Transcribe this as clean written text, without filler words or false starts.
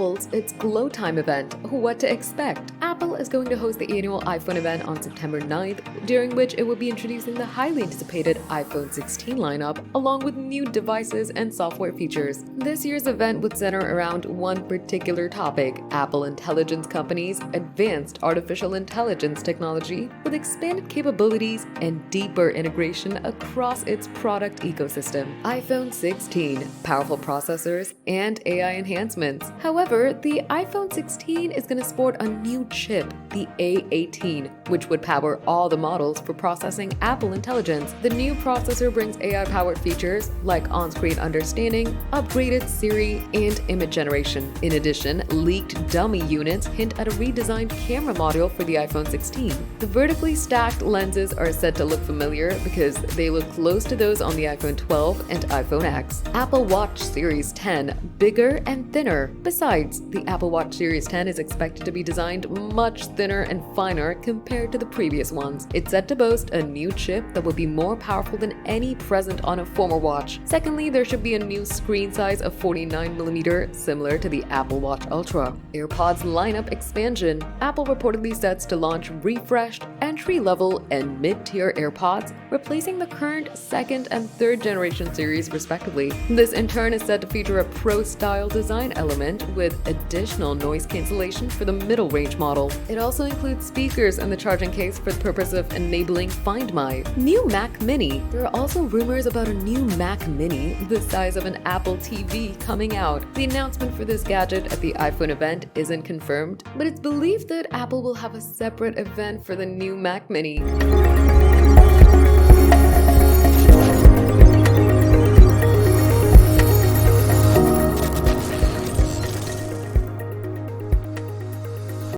Apple's its Glowtime event. What to expect? Apple is going to host the annual iPhone event on September 9th, during which it will be introducing the highly anticipated iPhone 16 lineup, along with new devices and software features. This year's event would center around one particular topic: Apple Intelligence Company's advanced artificial intelligence technology with expanded capabilities and deeper integration across its product ecosystem. iPhone 16, powerful processors, and AI enhancements. However, the iPhone 16 is going to sport a new chip, the A18, which would power all the models for processing Apple Intelligence. The new processor brings AI-powered features like on-screen understanding, upgraded Siri, and image generation. In addition, leaked dummy units hint at a redesigned camera module for the iPhone 16. The vertically stacked lenses are said to look familiar because they look close to those on the iPhone 12 and iPhone X. Apple Watch Series 10, bigger and thinner. Besides, the Apple Watch Series 10 is expected to be designed much thinner and finer compared to the previous ones. It's set to boast a new chip that will be more powerful than any present on a former watch. Secondly, there should be a new screen size of 49mm, similar to the Apple Watch Ultra. AirPods lineup expansion. Apple reportedly sets to launch refreshed, entry-level, and mid-tier AirPods, replacing the current second and third generation series respectively. This in turn is said to feature a Pro-style design element with additional noise cancellation for the middle range model. It also includes speakers in the charging case for the purpose of enabling Find My. New Mac Mini. There are also rumors about a new Mac Mini, the size of an Apple TV, coming out. The announcement for this gadget at the iPhone event isn't confirmed, but it's believed that Apple will have a separate event for the new Mac Mini.